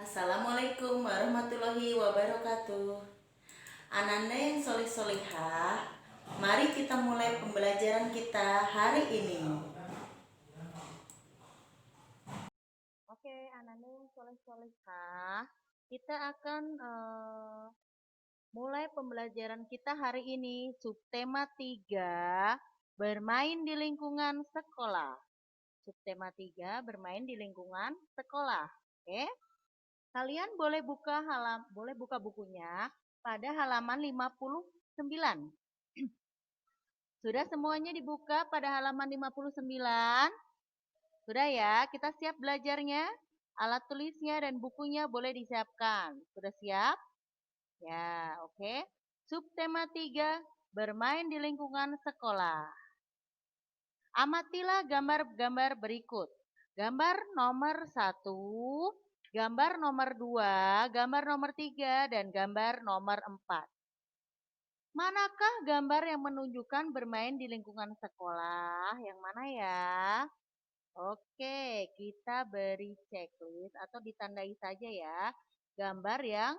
Assalamualaikum warahmatullahi wabarakatuh. Ananda yang solih-solihah, mari kita mulai pembelajaran kita hari ini. Oke, Ananda yang soleh-solehah, kita akan mulai pembelajaran kita hari ini. Subtema 3, bermain di lingkungan sekolah. Subtema 3, bermain di lingkungan sekolah. Oke, kalian boleh buka bukunya pada halaman 59. Sudah semuanya dibuka pada halaman 59? Sudah ya, kita siap belajarnya? Alat tulisnya dan bukunya boleh disiapkan. Sudah siap? Ya, oke. Subtema 3, bermain di lingkungan sekolah. Amatilah gambar-gambar berikut. Gambar nomor 1, gambar nomor 2, gambar nomor 3, dan gambar nomor 4. Manakah gambar yang menunjukkan bermain di lingkungan sekolah? Yang mana ya? Oke, kita beri checklist atau ditandai saja ya. Gambar yang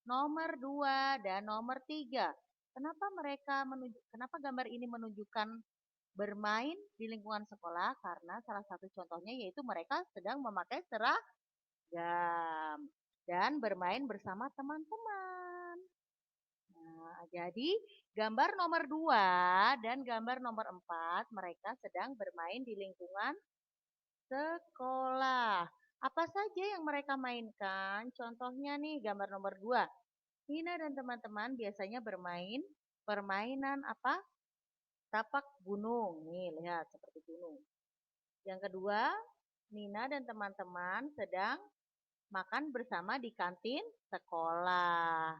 nomor 2 dan nomor 3. Kenapa gambar ini menunjukkan bermain di lingkungan sekolah? Karena salah satu contohnya yaitu mereka sedang memakai seragam dan bermain bersama teman-teman. Nah, jadi gambar nomor 2 dan gambar nomor 4 mereka sedang bermain di lingkungan sekolah. Apa saja yang mereka mainkan? Contohnya nih gambar nomor 2. Nina dan teman-teman biasanya bermain permainan apa? Tapak gunung. Nih, lihat seperti gunung. Yang kedua, Nina dan teman-teman sedang makan bersama di kantin sekolah.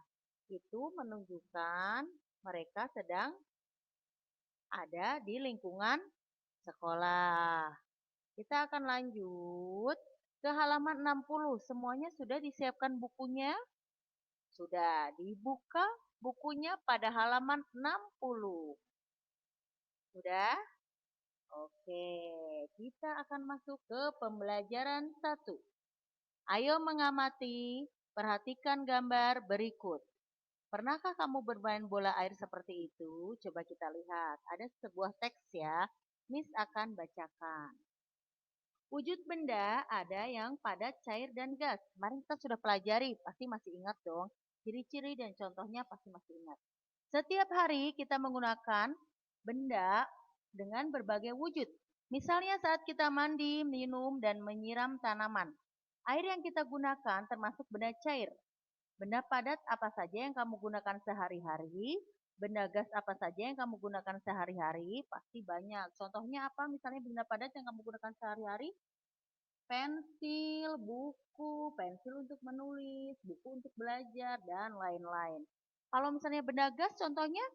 Itu menunjukkan mereka sedang ada di lingkungan sekolah. Kita akan lanjut ke halaman 60. Semuanya sudah disiapkan bukunya? Sudah dibuka bukunya pada halaman 60. Sudah? Oke, kita akan masuk ke pembelajaran 1. Ayo mengamati, perhatikan gambar berikut. Pernahkah kamu bermain bola air seperti itu? Coba kita lihat. Ada sebuah teks ya. Miss akan bacakan. Wujud benda ada yang padat, cair, dan gas. Kemarin kita sudah pelajari, pasti masih ingat dong. Ciri-ciri dan contohnya pasti masih ingat. Setiap hari kita menggunakan benda dengan berbagai wujud. Misalnya saat kita mandi, minum, dan menyiram tanaman. Air yang kita gunakan termasuk benda cair. Benda padat apa saja yang kamu gunakan sehari-hari? Benda gas apa saja yang kamu gunakan sehari-hari? Pasti banyak. Contohnya apa? Misalnya benda padat yang kamu gunakan sehari-hari? Pensil, buku, pensil untuk menulis, buku untuk belajar, dan lain-lain. Kalau misalnya benda gas, contohnya?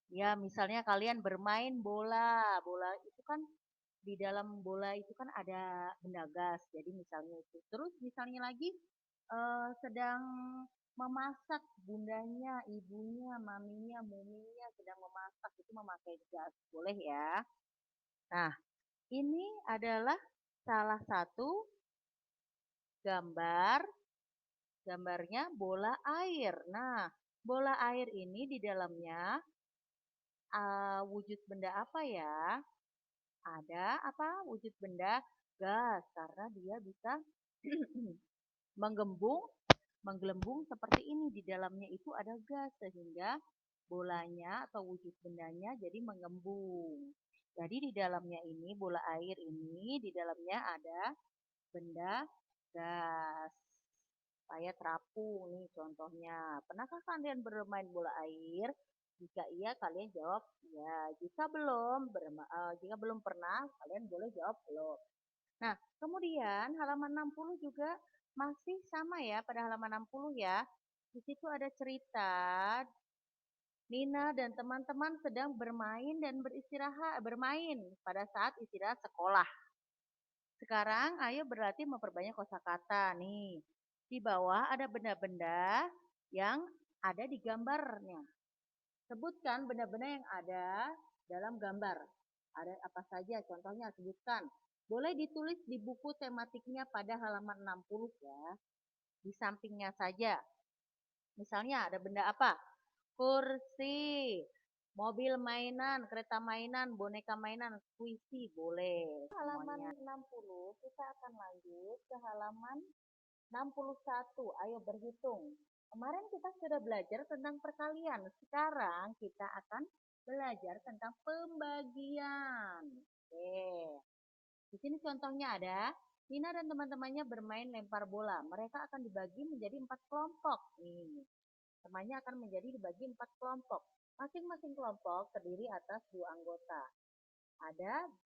Ya, misalnya kalian bermain bola. Bola itu kan, di dalam bola itu kan ada benda gas. Jadi misalnya itu. Terus misalnya lagi, sedang memasak bundanya, ibunya, maminya, muminya sedang memasak itu memakai gas, boleh ya. Nah, ini adalah salah satu gambarnya bola air. Nah, bola air ini di dalamnya wujud benda apa ya? Ada apa? Wujud benda gas karena dia bisa menggembung menggelembung seperti ini. Di dalamnya itu ada gas sehingga bolanya atau wujud bendanya jadi menggembung. Jadi di dalamnya ini, bola air ini, di dalamnya ada benda gas. Kayak terapung nih contohnya. Pernahkah kalian bermain bola air? Jika iya, kalian jawab ya. Jika belum pernah, kalian boleh jawab belum. Nah, kemudian halaman 60 juga masih sama ya pada halaman 60 ya. Di situ ada cerita Nina dan teman-teman sedang bermain pada saat istirahat sekolah. Sekarang ayo berlatih memperbanyak kosakata nih. Di bawah ada benda-benda yang ada di gambarnya. Sebutkan benda-benda yang ada dalam gambar. Ada apa saja? Contohnya sebutkan. Boleh ditulis di buku tematiknya pada halaman 60 ya. di sampingnya saja. Misalnya ada benda apa? Kursi, mobil mainan, kereta mainan, boneka mainan, puisi, boleh semuanya. Halaman 60 kita akan lanjut ke halaman 61. Ayo berhitung. Kemarin kita sudah belajar tentang perkalian. Sekarang kita akan belajar tentang pembagian. Oke. Di sini contohnya ada Tina dan teman-temannya bermain lempar bola. Mereka akan dibagi menjadi 4 kelompok. Nih, temannya akan menjadi dibagi 4 kelompok. Masing-masing kelompok terdiri atas 2 anggota.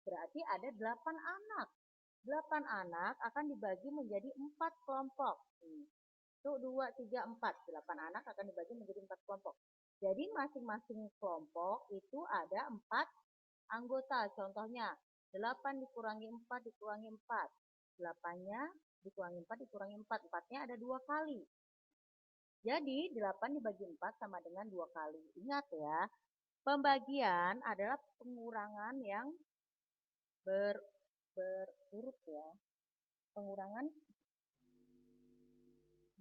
Berarti ada 8 anak. 8 anak akan dibagi menjadi 4 kelompok. Itu 2, 3, 4. 8 anak akan dibagi menjadi 4 kelompok. Jadi masing-masing kelompok itu ada 4 anggota. Contohnya 8 dikurangi 4 dikurangi 4. 8-nya dikurangi 4 dikurangi 4. 4-nya ada 2 kali. Jadi 8 dibagi 4 sama dengan 2 kali. Ingat ya, pembagian adalah pengurangan yang berurut ya. Pengurangan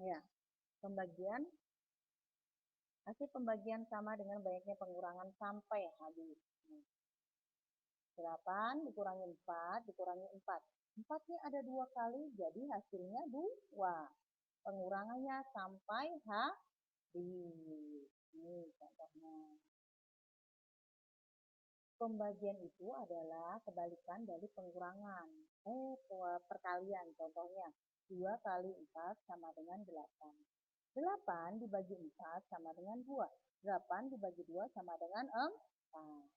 ya. Hasil pembagian sama dengan banyaknya pengurangan sampai habis. 8 dikurangi 4 dikurangi 4. 4-nya ada 2 kali, jadi hasilnya 2. Pengurangannya sampai habis. Ini contohnya. Pembagian itu adalah kebalikan dari pengurangan. Perkalian contohnya. 2 kali 4 sama dengan 8. 8 dibagi 4 sama dengan 2. 8 dibagi 2 sama dengan 4.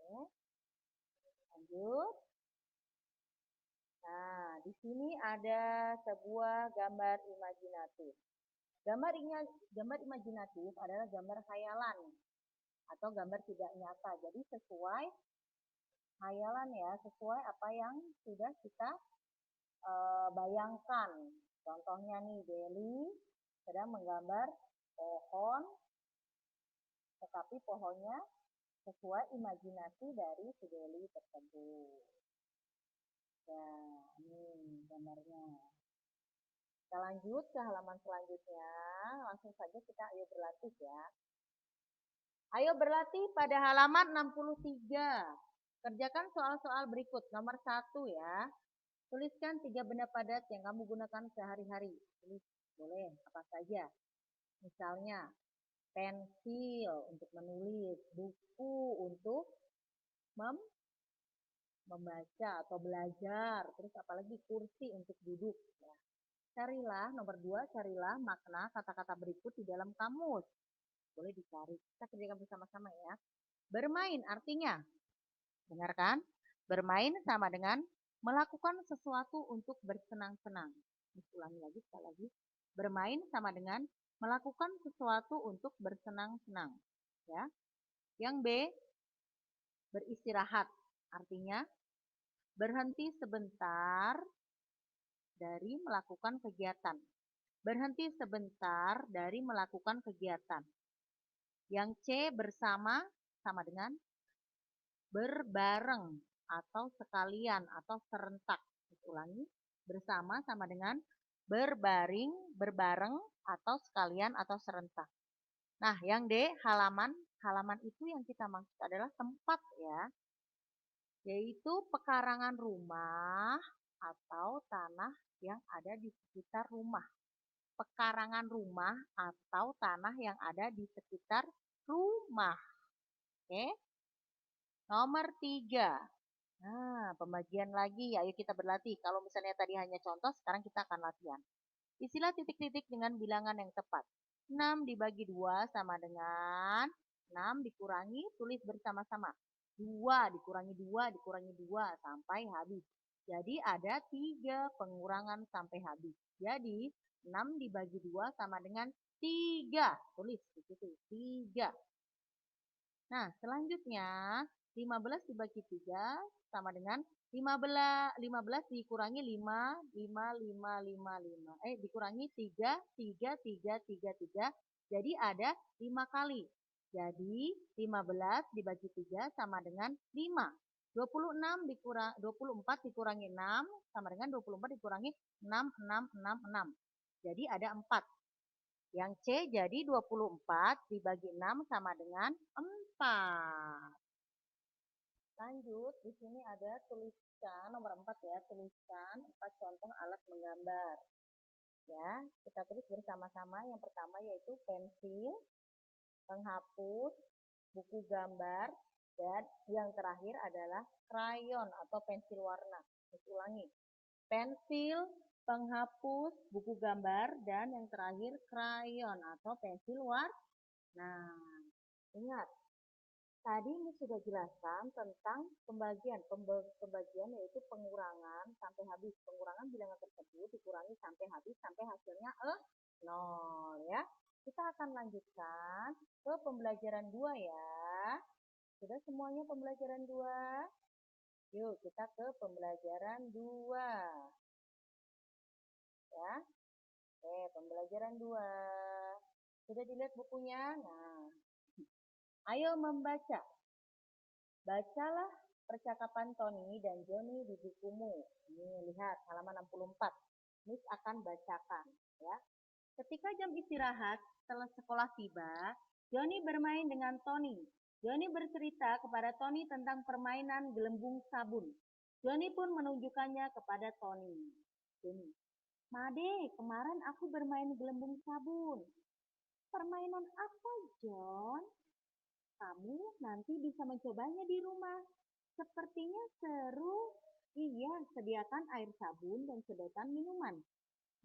Oke. Lanjut. Nah, di sini ada sebuah gambar imajinatif. Gambar imajinatif adalah gambar khayalan atau gambar tidak nyata. Jadi sesuai khayalan ya, sesuai apa yang sudah kita bayangkan. Contohnya nih, Deli sedang menggambar pohon, tetapi pohonnya sesuai imajinasi dari si Deli tersebut. Ya, ini gambarnya. Kita lanjut ke halaman selanjutnya. Langsung saja kita ayo berlatih ya. Ayo berlatih pada halaman 63. Kerjakan soal-soal berikut. Nomor 1 ya. Tuliskan 3 benda padat yang kamu gunakan sehari-hari. Tulis boleh apa saja. Misalnya pensil untuk menulis, buku untuk membaca atau belajar, terus apalagi kursi untuk duduk. Ya. Carilah, nomor 2, carilah makna kata-kata berikut di dalam kamus. Boleh dicari. Kita kerjakan bersama-sama ya. Bermain artinya, dengarkan, bermain sama dengan melakukan sesuatu untuk bersenang-senang. Ulangi lagi, sekali lagi. Bermain sama dengan melakukan sesuatu untuk bersenang-senang. Ya. Yang B, beristirahat. Artinya, berhenti sebentar dari melakukan kegiatan. Berhenti sebentar dari melakukan kegiatan. Yang C, bersama sama dengan berbareng atau sekalian atau serentak. Ulangi, bersama sama dengan berbareng atau sekalian atau serentak. Nah, yang D, halaman. Halaman itu yang kita maksud adalah tempat ya. Yaitu pekarangan rumah atau tanah yang ada di sekitar rumah. Pekarangan rumah atau tanah yang ada di sekitar rumah. Oke. Nomor 3. Nah, pembagian lagi. Ayo kita berlatih. Kalau misalnya tadi hanya contoh, sekarang kita akan latihan. Isilah titik-titik dengan bilangan yang tepat. 6 dibagi 2 sama dengan 6 dikurangi, tulis bersama-sama. 2 dikurangi 2 dikurangi 2 sampai habis. Jadi ada 3 pengurangan sampai habis. Jadi 6 dibagi 2 sama dengan 3. Tulis di situ 3. Nah, selanjutnya 15 dibagi 3 sama dengan 15 dikurangi 5 dikurangi 3 jadi ada 5 kali. Jadi 15 dibagi 3 sama dengan 5. 24 dikurangi 6 sama dengan 24 dikurangi 6, 6, 6, 6. Jadi ada 4. Yang C jadi 24 dibagi 6 sama dengan 4. Lanjut, di sini ada tuliskan nomor 4 ya, tuliskan 4 contoh alat menggambar. Ya, kita tulis bersama-sama. Yang pertama yaitu pensil, penghapus, buku gambar, dan yang terakhir adalah krayon atau pensil warna. Ulangi. Pensil, penghapus, buku gambar, dan yang terakhir krayon atau pensil warna. Nah, ingat, tadi ini sudah jelaskan tentang pembagian. Pembagian yaitu pengurangan sampai habis. Pengurangan bilangan tersebut dikurangi sampai habis sampai hasilnya 0 ya. Kita akan lanjutkan ke pembelajaran 2 ya. Sudah semuanya pembelajaran 2? Yuk kita ke pembelajaran 2. Ya. Oke, pembelajaran 2. Sudah dilihat bukunya? Nah, ayo membaca. Bacalah percakapan Tony dan Johnny di bukumu. Ini lihat halaman 64. Miss akan bacakan ya. Ketika jam istirahat setelah sekolah tiba, Johnny bermain dengan Tony. Johnny bercerita kepada Tony tentang permainan gelembung sabun. Johnny pun menunjukkannya kepada Tony. Johnny, Made, kemarin aku bermain gelembung sabun. Permainan apa, John? Kamu nanti bisa mencobanya di rumah. Sepertinya seru. Iya, sediakan air sabun dan sedotan minuman.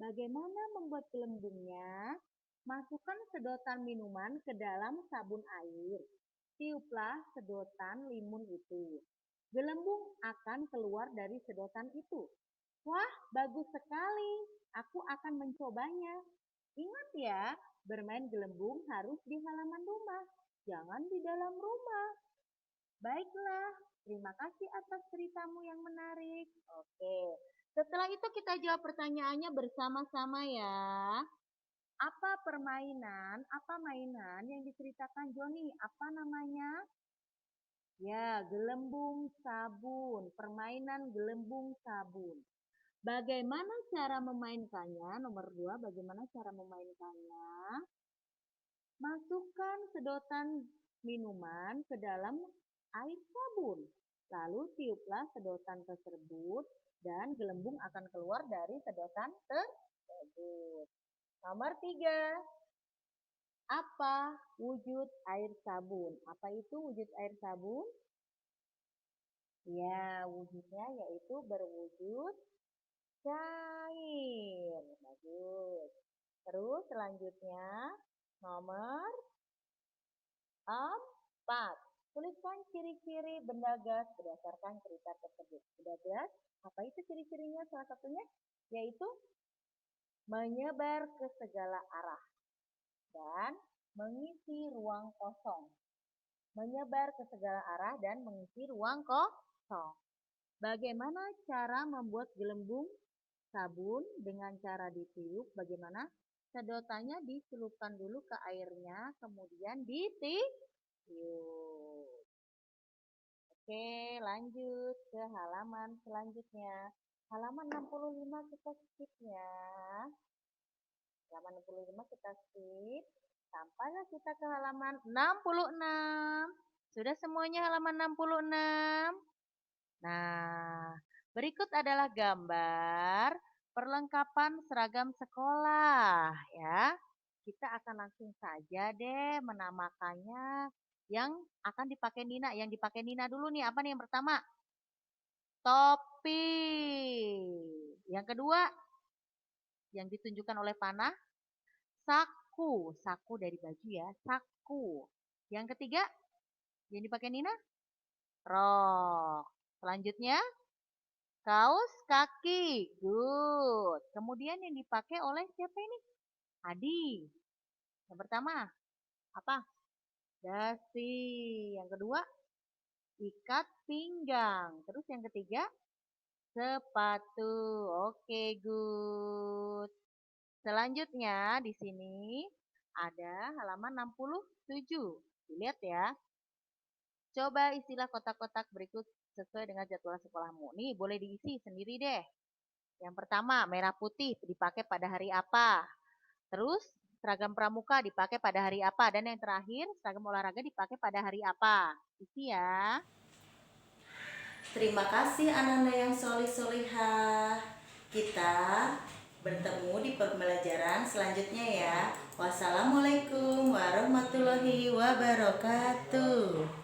Bagaimana membuat gelembungnya? Masukkan sedotan minuman ke dalam sabun air. Tiuplah sedotan limun itu. Gelembung akan keluar dari sedotan itu. Wah, bagus sekali. Aku akan mencobanya. Ingat ya, bermain gelembung harus di halaman rumah. Jangan di dalam rumah. Baiklah, terima kasih atas ceritamu yang menarik. Oke, setelah itu kita jawab pertanyaannya bersama-sama ya. Apa mainan yang diceritakan Joni? Apa namanya? Ya, gelembung sabun, permainan gelembung sabun. Bagaimana cara memainkannya? Nomor 2, bagaimana cara memainkannya? Masukkan sedotan minuman ke dalam air sabun. Lalu tiuplah sedotan tersebut dan gelembung akan keluar dari sedotan tersebut. Nomor 3. Apa wujud air sabun? Apa itu wujud air sabun? Ya, wujudnya yaitu berwujud cair. Bagus. Terus selanjutnya nomor 4. Tuliskan ciri-ciri benda gas berdasarkan cerita tersebut. Benda gas, apa itu ciri-cirinya? Salah satunya yaitu menyebar ke segala arah dan mengisi ruang kosong. Menyebar ke segala arah dan mengisi ruang kosong. Bagaimana cara membuat gelembung sabun? Dengan cara ditiup. Bagaimana? Sedotannya dicelupkan dulu ke airnya, kemudian ditiup. Oke, lanjut ke halaman selanjutnya. Halaman 65 kita skip ya. Halaman 65 kita skip. Sampailah kita ke halaman 66. Sudah semuanya halaman 66? Nah, berikut adalah gambar perlengkapan seragam sekolah ya. Kita akan langsung saja deh menamakannya. Yang akan dipakai Nina, yang dipakai Nina dulu nih, apa nih yang pertama? Topi. Yang kedua, yang ditunjukkan oleh panah, saku. Saku dari baju ya, saku. Yang ketiga, yang dipakai Nina, rok. Selanjutnya, kaos kaki. Good. Kemudian yang dipakai oleh siapa ini? Adi. Yang pertama, apa? Dasi. Yang kedua, ikat pinggang. Terus yang ketiga, sepatu. Oke, good. Selanjutnya di sini ada halaman 67. Dilihat ya. Coba istilah kotak-kotak berikut sesuai dengan jadwal sekolahmu. Nih, boleh diisi sendiri deh. Yang pertama, merah putih dipakai pada hari apa? Terus, seragam pramuka dipakai pada hari apa? Dan yang terakhir, seragam olahraga dipakai pada hari apa? Isi ya. Terima kasih Ananda yang solih-solihah. Kita bertemu di pembelajaran selanjutnya ya. Wassalamualaikum warahmatullahi wabarakatuh.